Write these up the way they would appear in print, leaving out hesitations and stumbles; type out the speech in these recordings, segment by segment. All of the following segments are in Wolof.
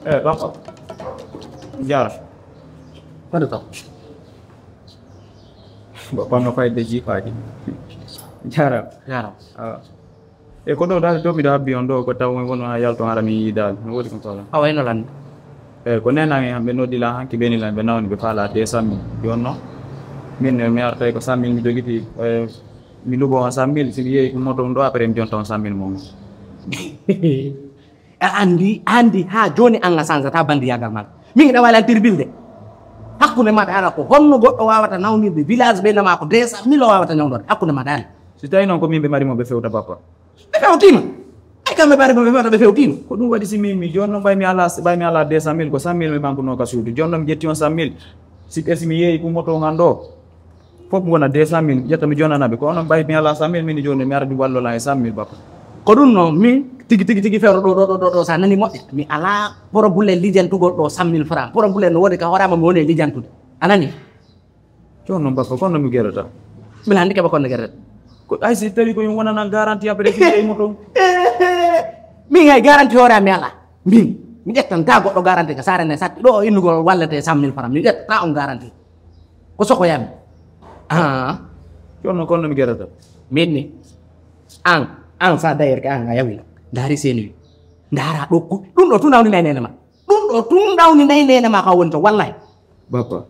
Bapak. Jar. Mana tau? Bapak ngapain deji pagi? Jar. Jarang. Kono da do mi da biondo ko taw ngono ayal to harami dal ngodi ko tola. Awai nolan. Ko nena ngi hambe no dila hanki beni lan be nawni be fala de sammi yonno. Min mi arta ko sammi mi jogiti mi lugo 100.000 si yeyi ko moto ndo après mi jonton 100.000 mom. Andi ha joni anga sansa ta bandi yagal mal. Min da wala tirbilde. Hakkunde ma dana ko honno goddo wawata nawnirde village be nama ko 200.000 wawata nyawdon hakkunde ma dana. Si tawi non ko min be mari mo be fewta papa. Be fewtima. Ay kambe bari mo be fewta be fewtima. Ko dum wadi si mi jonno bay mi ala 200.000 ko 100.000 mi banko no ka suudu jonno mi jetti on 100.000 si esi mi yeyi ko moto ngando fop ngona 200.000 jetta mi jonnana be ko onon bay mi ala 100.000 min jonni mi ardi wallo la 100.000 papa. Ko dum no min tigi fewro do sa nani modde mi ala poro bulle lijantugo do 100.000 francs poro bulle no wodi ka horama mi woni lijantude anani jonno papa kono mi gerata mi handi ke ba kono gerata ko ay si tawi ko wona nan garantie après fi yeyi moto min hay garantie hore mi ala mi ƴettan ta goɗɗo garantie ka sare ne satti ɗo innugol wallete 100.000 francs mi ƴetta on garantie ko sokoyami jonno kono mi gerata min ni an sa dayer ka an a yawi dari seni ndara ɗo ɗum ɗo tun dawni nayi nene ma ɗum ɗo tun dawni nayi nene ma ka woni to wallahi bapa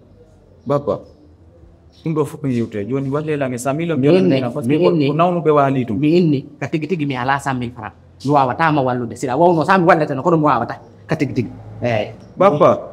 ɗum ɗo fof mi yewte joni wallelange 100.000 ko nawnu ɓe waali tum mi inni ka tigi mi ala 100.000 francs mi wawatama wallude siɗa wawno sa mi walleteno kono mi wawata ka tigi eyyi bapa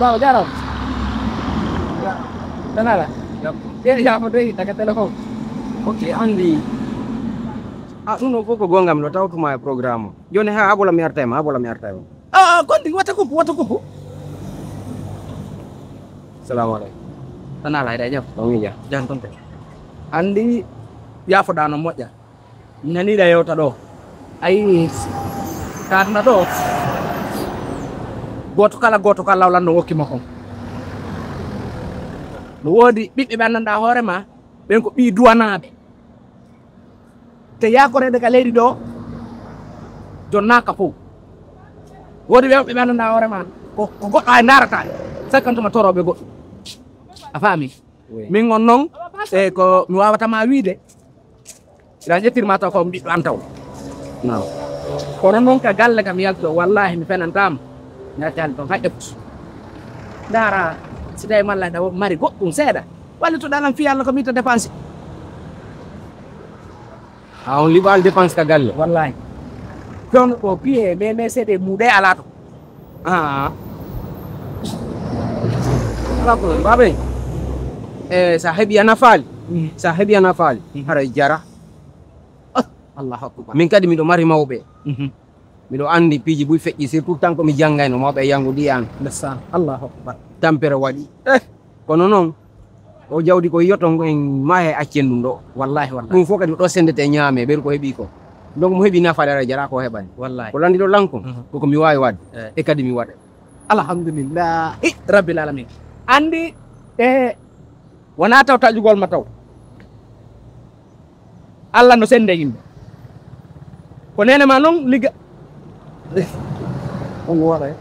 Wow, Jarod. Kenal lah? Dia siapa tu? Tak kata telepon. Oke, Andi. Nuno koko gua nggak menurut tahu kemana program. Jone ha abola mi artema. Konti wata kupu. Assalamualaikum. Kenal lah dia. Tongi ya. Jangan konti. Andi ya fodano moja. Nani da yota do. Ai karena do. Goto kala lawlanno wokkima kon no woodi ɓiɓɓe ɓe anndanɗa hoorema ɓen ko ɓi duwanaɓe te yakorede ka leydi ɗo jonnaka fof woodi ɓe anndanɗa hoorema ko goɗɗo ay darata sakkantuma toroɓe goɗɗo a faami min on noon e ko mi wawatama wiide ira ƴettirma taw ko ɓiɗɗo an taw kono noon ka galle kam yalto wallahi mi fenantama ñaccali toon hay ƴeptu dara si tawi malla da mari goɗɗum seeɗa walli to ɗalan fi Allah ko mita dépense on liɓal dépense ka galle wallahi fewno ɗo piye mais seeɗe muuɗe ala to ala ko babe sa heɓi ana faali hara jara Allahu akbar min kadi miɗo mari mawɓe miɗo andi piiji buy feƴƴi surtout tant que mi janggayno mawɓe yangudi an ndesan Allahu akbar tampere waɗi kono noon o jawdi ko yiyyoton en maahe accen ɗum ɗo wallahi ɗum fof kadi ɗo sendete ñaame ɓeɗo ko heeɓi ko donc mo heeɓi nafaade ara jara ko heɓani wallahi ko landi ɗo lanko koko mi wawi wadde e kadi mi waɗa alhamdulillah rabbil alamin andi wona taw taƴugol ma taw Allah no sende yimɓe ko nene ma noon ligga on waɗa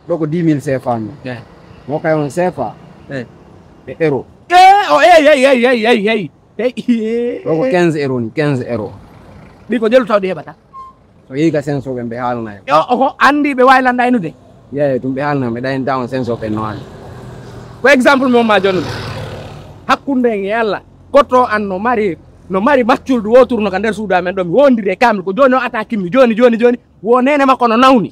ɗo ko 10.000 CFA no mo kay on CFA e euro eyi ɗo ko 15 euro ni 15 euro ɗi ko jelu tawɗi heɓata so yehi ka sensoɓe ɓe haalana yo ko andi ɓe wawi landaynude yeeye ɗum ɓe haalana ɓe ɗayen taw sensoɓe noani ko exemple momma jonnude hakkunde en e Allah goɗɗo an no mari macculde woturno ka nder suudu amen ɗo mi wondiri e kamil ko joni o attaque mi joni wo nene makko no nawni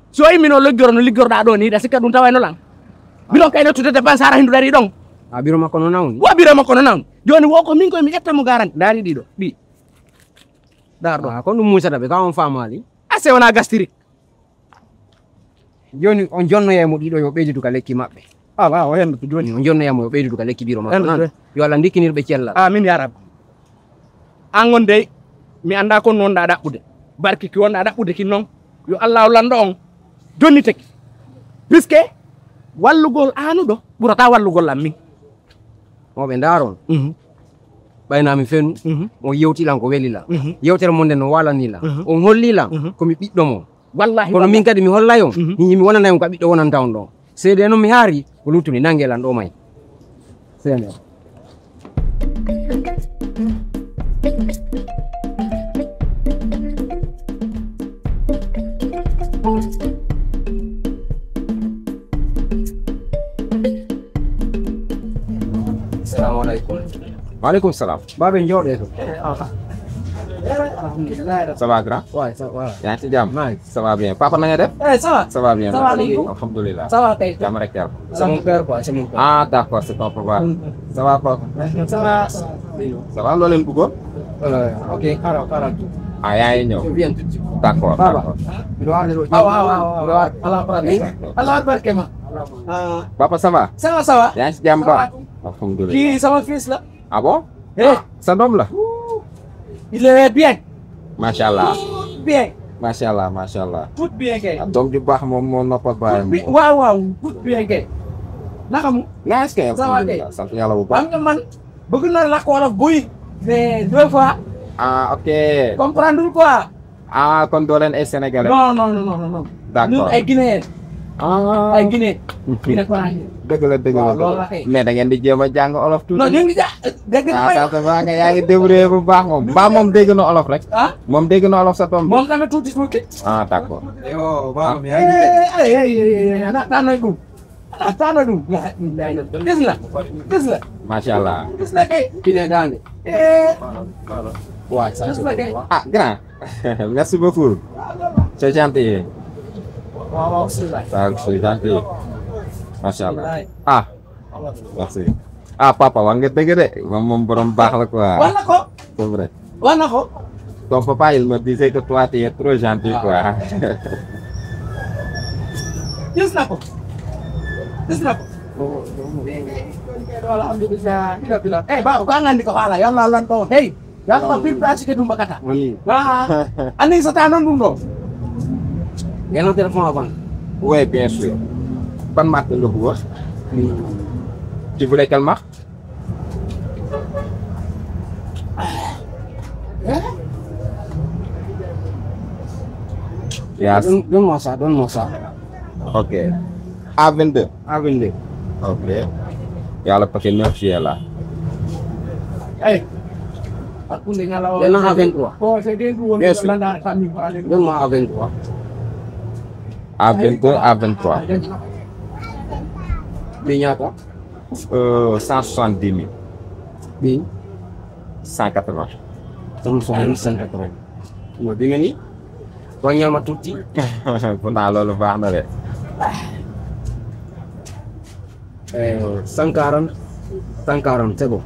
so yimmi no liggoro no liggorɗa ɗo ni ɗa sikka ɗum tawayno lan biɗon kayno tude dépense hara hindu dari ɗon biro makko no nawni wo biro makko no nawni joni wo ko min koye mi ƴettamo garanti daari ɗiɗo ɗi darɗo ko ɗum musata ɓe kam on famali ase wona gastrique joni on jonnoyemo ɗiɗo yo ɓeydidu ka lekki maɓɓe ala o hendu to joni on jonnoyamo yo ɓeydidu ka lekki biro Hendu maɓɓe yo Allah dikkinirɓe cellal amin ya rabbi an gon dey mi anda ko nonɗa ɗaɓɓude barki ki wonɗa ɗaɓɓude kin noon yo Allah lando on jonni tagi puisque wallugol anuɗo ɓurata wallugol am min moɓe daron ɓaynami fenu on yewtilan ko welila yewtere mon nde no walanila on hollilan komi ɓiɗɗo mo wallahi kono min kadi mi hollay on mi wonanay on ka ɓiɗɗo wonanta on ɗon seede noon mi haari ko luttuni nangelan ɗo may seede assalamu aleykum Waaleykum salaam. baɓe jooɗe to Ça va grand? ouais ça va yaa ngi ci jàmm? nice Ça va bien. Papa na nga def? ça va Ça va bien. Ça va, léegi. Alhamdulillah. ça va kay Jàmm rek yàlla. c'est mon père quoi c'est mon père Ah d'accord, c'est ton papa. Ça va papa? ça va Ça va loo leen bëggoon? ok xaaral Ah yaa ngi ñëw. je viens tout de suite D'accord. Baba. d'accord. waaw Allah barke ma Papa ça va? ça va Yaa ngi ci jàmm ba? Alhamdulillah. kii sama fils la Ah bon? eh Sa doom la? il est bien Macha Allah. bien Macha Allah, macha Allah. tout bien kay Ah, doom ju baax moom moo noppal baayam. waaw tout bien kay naka mu Nice kay. Ça va kay. Alhamdulillah. Sant yàlla bu baax. xam nga man bëgg na lakk wolof buy mais 2 fois Ah ok. comprendre quoi Ah kon doo leen ay sénégalais. non D'accord. ñun ay guinéen Ah. ay guinéen Guinée Conakry dëgg la dëgg waaw la loolu la kay mais da ngeen di jéem a jàng olof tuuti. non ñu ngi ja dégg nga may ah ça va nga yaa ngi débrouillé bu baax moom. ba moom dégg na olof rek. ah moom dégg na olof sa doom bi. moom tamit tuuti ah d'accord. yo baba mi tanoy ɗum tanoy ɗum gis la macha allah. gis la kay kine dande ouais ça gis la kay ah grand. merci beaucoup. c'est gentil. waaw bismillah ça c'est gentil. macha allah. ah. merci. ah papa wax nga dëgg de moom borom baax la quoi. wax na ko c'est vrai. wax na ko ton papa il me disait que toi tu es trop gentil quoi. gis na ko alhamdulillah eh ba ko ngandi ko hala yalla lan to hey yalla pil pratique dum bakata ah ani sa tanon dum do ngeen am téléphone avant oui bien sûr. ban marque nga bëggoon. tu voulais quelle marque. Yes. donne-moi ça Ok. A22. A22 Ok. Yàlla paquet 9 juillet là. eh aku ngala Yana A23 ko se de du won Bien sûr. landa famille ko ale donne-moi A23 A22, A23. bi ñaata 170 000. bi 180. sama soxla 180 mo bi nga ni wàññal ma tuuti Pourtant loolu baax na de. 140 140 c'est bon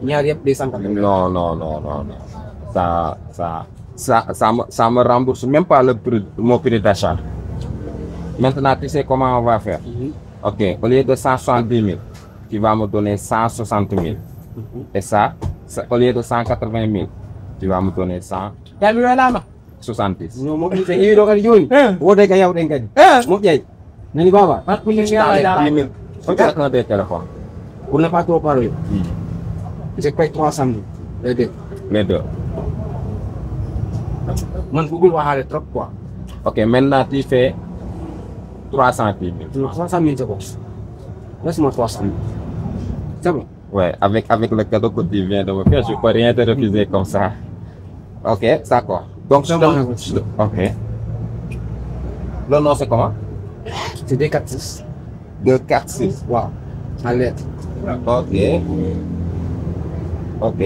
ñaar yëpp di 180 Non, non, non, non, non. Ça me rembourse même pas le prix, mon prix d'achat. Maintenant, tu sais comment on va faire. Ok, au lieu de 170 000, tu vas me donner 160 000. Et ça, au lieu de 180 000, tu vas me donner yami wala ma 170. no mo bi te yido kadi joni wote ka yawden kadi mo jey nani baba pat ku ngala dara 10 000. Regarde un des téléphones. pour ne pas trop parler je paye 300 000 les deux Les deux. man bëggul waxaale trop quoi Ok, maintenant tu fais 310 000. 300 000 c'est bon laisse-moi 300 000 c'est bon Ouais, avec le cadeau que tu viens de me faire, je peux rien te refuser comme ça. Ok, d'accord. Donc, ok. Le nom, c'est comment? c'est 246 246. waaw en lettre Ok. Ok.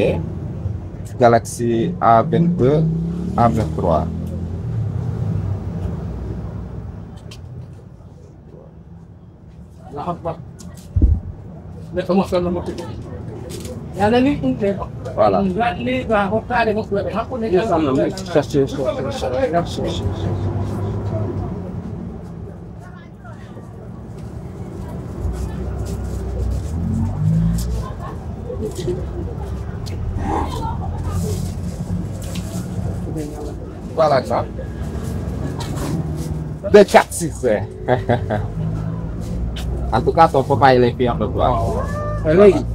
Galaxy A22, A23. la akbar ne ko mo solo mo ko yalla ni inte Voilà. Voilà ça. 2, 4, 6. En tout cas, ton papa il est fier de toi. léegi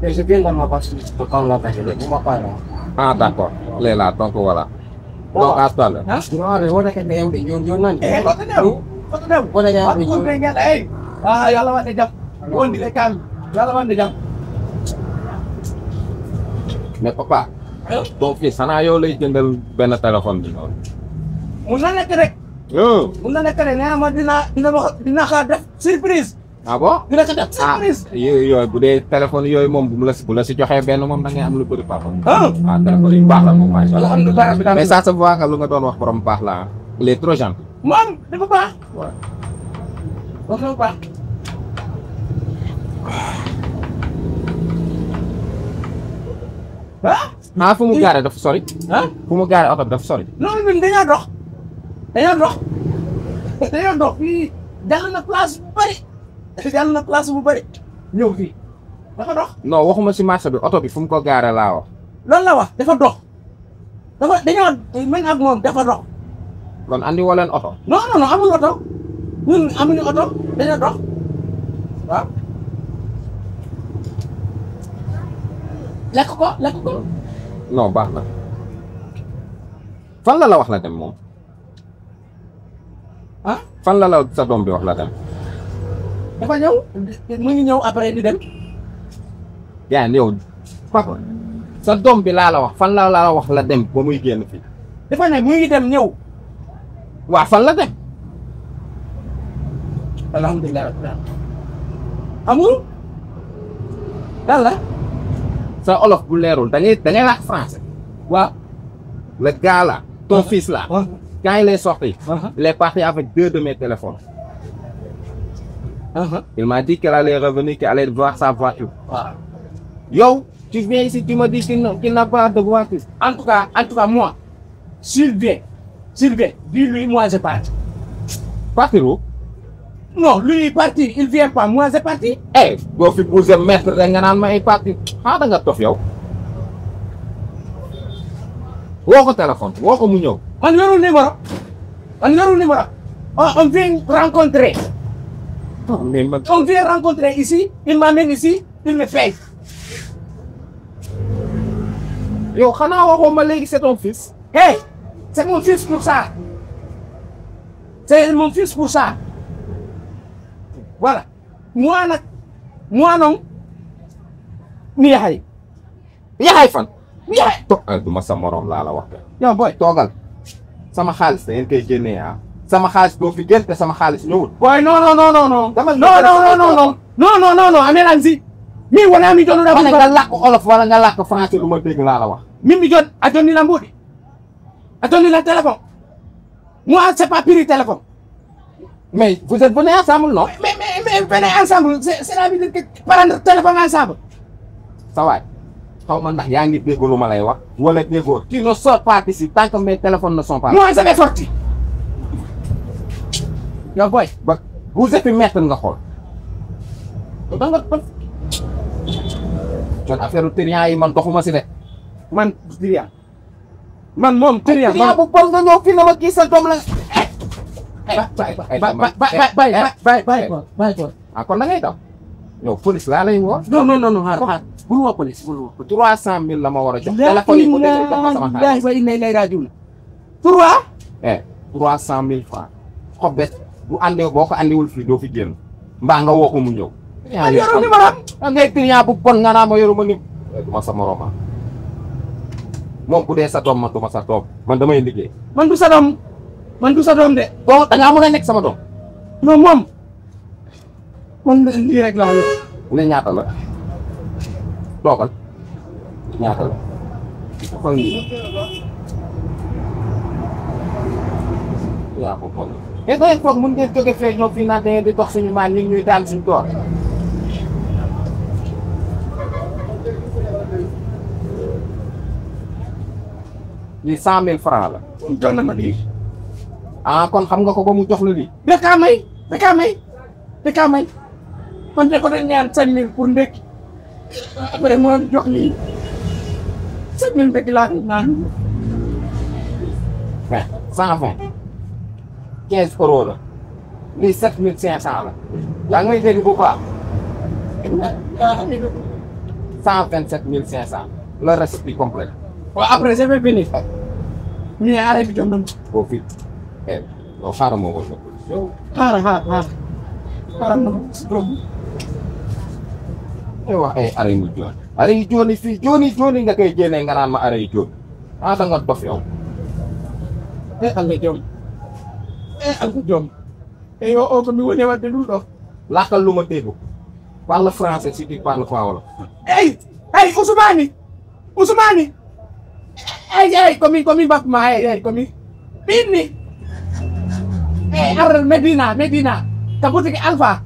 je viens dans ma passe quand la passe bu ma pare Ah d'accord. Il est là, donc voilà. Donc à toi là. non wona ke yow de ñoo nan Foto dem. wona ya Aku pengen, yàlla wax ne jàpp. Woon di la kaam. Yàlla wax ne jàpp. Mais papa, ton fils xanaa yow lay jëndal benn téléphone bi noonu. Mun na nekk rek. Mun na nekk rek nee na ma dina xaar def surprise. Ah bon? Dina ko def surprise. Yooyu bu dee téléphone yooyu moom bu la si joxee benn moom da ngay am lu bëri papa. Ah. Téléphone yu baax la moom macha allah. Alhamdulillah. Mais ça se voit que lu nga doon wax borom baax la il est trop gentil. Moom dafa baax. Wax na baax. Ah fu mu gaare dafa sori. Fu mu gaare oto bi dafa sori. Non ñun dañoo dox. Dañoo dox fii jàll na place bu bëri. Jàll na place bu bëri. Ñëw fii dafa dox. Non waxuma si marché bi oto bi fu mu ko gaare laa wax. Loolu la wax dafa dox. Dañoo mën ak moom dafa dox. Kon andi woo leen oto. Non amul oto. Ñun amuñu oto dañoo dox. Waaw. Lekk ko. Non baax na. Fan la wax la dem moom. Fan la sa doom bi wax la dem. Dafa ñëw mu ngi ñëw après di dem. yaa ngi yow papa sa doom bi laa la wax fan la wax la dem ba muy génn fii. Dafa ne mu ngi dem ñëw. waa fan la dem. Alhamdulillah. Amul. Lan la. Sa olof bu leerul da ngay wax français. Waaw. Le gars là, ton fils là, quand il est sorti, il est parti avec 2 de mes téléphones. Il m'a dit qu'elle allait revenir, qu'elle allait voir sa voiture. Yo, tu viens ici, tu me dis qu'il n'a pas de voiture. En tout cas, moi, s'il vient, dis-lui, moi, j'ai parti. Partir où? Non, lui, il est parti, il vient pas, moi, j'ai parti. Eh, boo fi bousee mettre da nga naan ma ay parti da nga tof yow. Woo ko téléphone, woo ko mu ñëw. On yorul numéro. On vient rencontrer. On vient rencontrer ici, il m'amène ici, il me paye. Yow xanaa waxoo ma léegi c'est ton fils. Hey, c'est mon fils pour ça. C'est mon fils pour ça. Voilà. Moi non. Ni yaxay. Yaxay fan. Yaxay. Du ma sa morom laa la wax. Yow boy. Toogal. Sama xaalis da ngeen koy génnee ah. Sama xaalis doo fi génn te sama xaalis ñëwul. Boy, non. Non, amelanzi. Mi wala mi jonu Wala nga làkk olof wala nga làkk français lu ma dégg laa la wax. Mi jon atoni la mbodi. Atoni la téléphone. Moi, c'est pas pire téléphone. Mais vous êtes venus ensemble, non? Mais venez ensemble, c'est la vie de prendre téléphone ensemble. Sa waay xaw ma ndax yaa ngi dégg lu ma lay wax wala déggoo. Tu ne sors pas d'ici tant que mes téléphones ne sont pas. Moi, je vais sortir. Yow boy, ba vous êtes maître nga xool. ba nga Kon affaire triant yi man doxuma si de. man triant. Man moom triant. Triant bu bon nga ñëw fii na ma kii sa doom la. Bye. Ah kon da ngay daw. Yow police laa lay woo. Non, xaar. Bul woo police. 300 000 la ma war a jox. Téléphone yi ko déglu jox ma sama xaalis. wa inna ilayhi rajiun. 300 000 francs. xob bet bu àndee boo ko àndiwul fii doo fi génn. Mbaa nga woo ko mu ñëw. Man yoru numéro am. Ngay triant bu bon nga naa ma yoruma ni. Du ma sa morom moom bu dee sa doom man du ma sa doom man damay liggéey. Man du sa doom de. Bon da ngaa mën a nekk sama doom. Non moom. Man lii rek la wax. Ne ñaata la. Toogal. Ñaata la. Xool nii. Yaa ko xool. Et da ngeen foog mën ngeen jóge fee ñëw fii naan da ngeen di dox suñu maan ñu ñuy daal suñu tool. lii 100 000 francs la. jox na ma lii. ah kon xam nga ko ba mu jox la lii. da kaa may. man de ko dañ ñaan 5000 pour ndekki. après moo jox lii 5000 ndekki laa naan. 120 15 euros la lii 7500 la yaa ngi may dégg bu baax 127 500 le reste bi complet. waaw après je vais venir. ñu ne arrêt bi jox nañu. boo fi yow xaaral ma ko. xaaral ma wax ay arrêt yu jooni. arrêt yu jooni fii jooni nga koy génnee nga naan ma arrêt yu jooni. ah da nga dof yow. Alga Jom. Et yow oo ko mi wone wadde ɗum ɗo. Lakkal lu ma dégg. Parle français si tu parles pas wolof. Hey Ousmane. Hey komi bakma hey komi. Binni. Hey ar Medina. Ka butiki Alpha.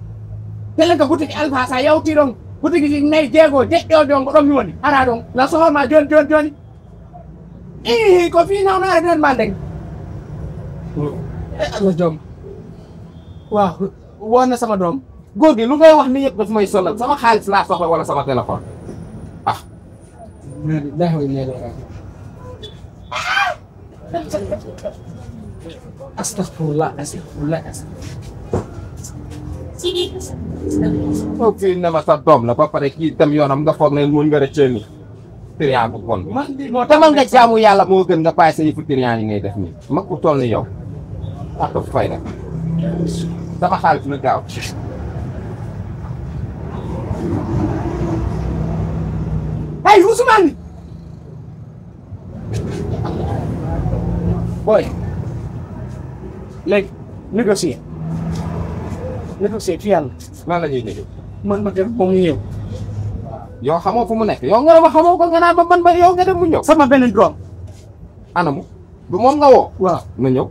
Telen ka butiki Alpha sa yawti ɗon. Butiki nayi jeego jeɗɗo ɗon ko ɗon mi woni. Ara ɗon la sohorma joni. Ko fi nawnaare nden ma ndeng. Alga Jom. Waaw woon na sama doom. góor gi lu ngay wax ni yëpp daf may sonal sama xaalis laa soxla wala sama téléphone ah. Astagfirullah. foog fii ne ma sa doom la ba pare kii itam yoonam nga foog ne mun nga rëccee nii. triant bu bon. moo tamal nga jaamu yàlla moo gën nga paase yëfu triant yi ngay def nii. mag ku toll ni yow. ah dafa fay nag. sama xaalis na gaaw. Hey Ousmane. Boy. Léegi négocier fi yàlla. lan la ñuy déglu. man ma dem moom ñu ñëw. yow xamoo fu mu nekk yow nga ne ma xamoo ko nga naan ba man ba yow nga dem mu ñëw. sama benn doom. anamu du moom nga woo. waaw na ñëw.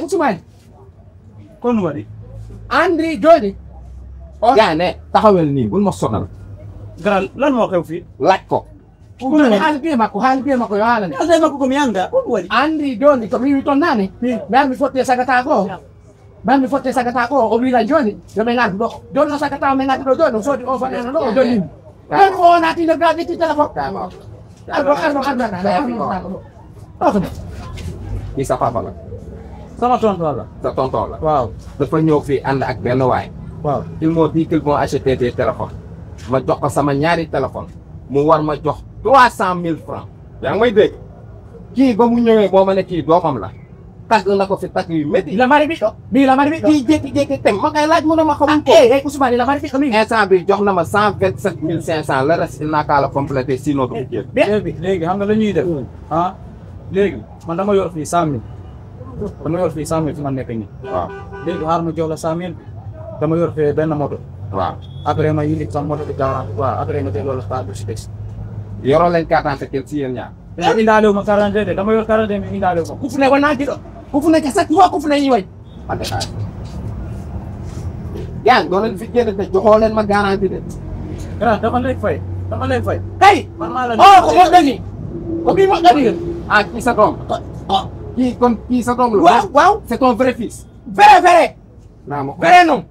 Ousmane. kon wari. Andri Joni. yaa ne taxawel nii bul ma sonal. Grand lan moo xew fii. laaj ko. haali biye makko yo haalane. Alde makko komi anda kon wari. Andri Joni ko mi wi toon naane. mi armi fotte sagata ko. O wiila joni yo min ngaddu ɗo. Joni no sagata min ngaddu ɗo joni o soodi o fanano ɗo o joni. ɗon ko o naati nder gaa ƴetti téléphone. arɗo. kii sa papa la. sama tonton la. sa tonton la. waaw. dafa ñëw fii ànd ak benn waay. waaw. ils m'ont dit qu'ils vont acheter des téléphones. ma jox ko sama ñaari téléphone. mu war ma jox 300 000 francs. yaa ngi may dégg. kii ba mu ñëwee boo ma ne kii doomam la. tagg na ko fi tagg yu métti. la mari ɓiɗɗo. kii jékki-jékki tem ma koy laaj mu ne ma xamul ko. Ousmane la mari ɓiɗɗo mi. instant bi jox na ma 127 500 le reste il n'a qu'à le compléter sinon du jéem. léegi xam nga la ñuy def. ah léegi man dama yor fii 100000. dama yor fii 100000 fi ma nekk nii. waaw léegi xaaral ma jox la 100000 dama yor fee benn moto. waaw. après ma yindi sama moto bi garanti. waaw après ma delloo la xaalis bi si des. yoroo leen carte d'identité ci yéen ñaar. mais indaale wu ma 42 de dama yor 42 mais indaale wu ma. kufune wona jiɗo. kufune ke chaque fois kufune yiwoy. man de xaalis. yaa doo leen fi génn te joxoo leen ma garanti de. grand dama lay fay. kay. man maa la ko moƴƴani. ko ɓi moƴƴani hen. ah kii sa doom. kii kon kii sa doom la. waaw. c'est ton vrai fils. vrai. naa ma ko. vrai non.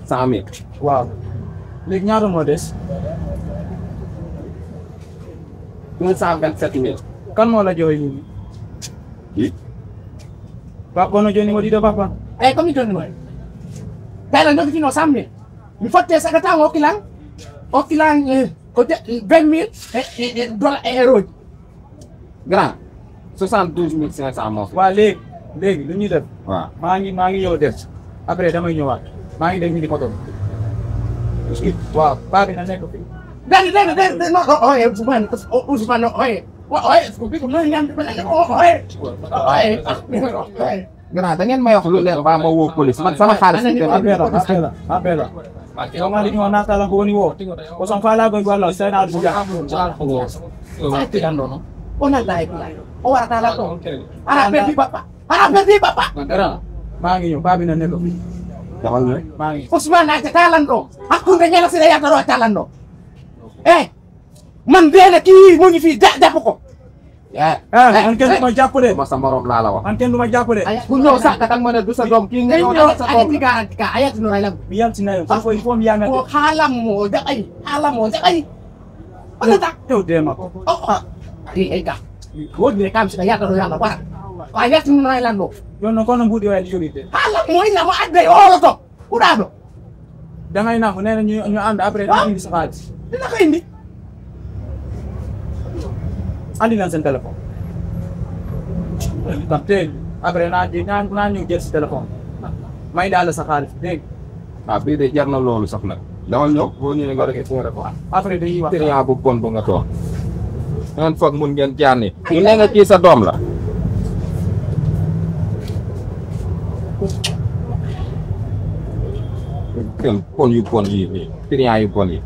cent mille. waaw. léegi ñaata moo des. 227 000. kan moo la jox yi. kii. papa no joni waɗi ɗo papa. eyyi komi jonni moy kayla jogitino 100 000 mi fotte sagata hokkilan ko 20 000 e dollar e euro ji. grand 72 500 moo fi. waaw léegi lu ñuy def. waaw maa ngi ñëw def après damay ñëwaat maa ngi dem indi moto bi. waaw paa bi na nekk fii. dede no oye Ousmane oye grand da ngeen may wax lu leer ba ma woo police man sama xaalis. appela yow maa liñoo naatala ko woni wo ko son faalagoy walla senaɗo buja tiɗan ɗo noon Onan tayo ko lang. O wala tala to. Harapin di Bapak. Harapin di Bapak. Tara, maa ngi ñëw paa bi na nekk fi. Damal na. maa ngi. Ousmane na talan do. Aku nga ñala sila yata do talan do. Man deena kii mu ngi fi jàpp ko. man kenn du ma jàpp de. Ma sa morom laa la wax. man kenn du ma jàpp de. Ku ñëw sax ka ma ne du sa doom kii nga ñëw sa doom. Ayat no laylam. mi yal si na yow. il faut mi yaa nga. Ko halam mo da ay. Ano tak? tew dee ma ko. Di ay ka. Wod ni kam sila yata do yalla ba. Ayat no laylam do. yoon na kono mbuɗi o joli de. Halam mo ina mo adde olo to. Urado. dangay nangu nee na ñu ànd après dama indi sa xaalis. Dina ko indi. andi leen seen téléphone. tam tey après naa ñëw jël si téléphone. may daal la sa xaalis dégg Ah bii de jar na loolu sax nag. Damal ñëw boo ñëwee nga defee foo rek. après dañuy wax. Triant bu bon bu nga toog. ngeen foog mun ngeen jaar ni. ñu ne nga kii sa doom la. Kenn pon yu bon yi nii. Triant yu bon yi.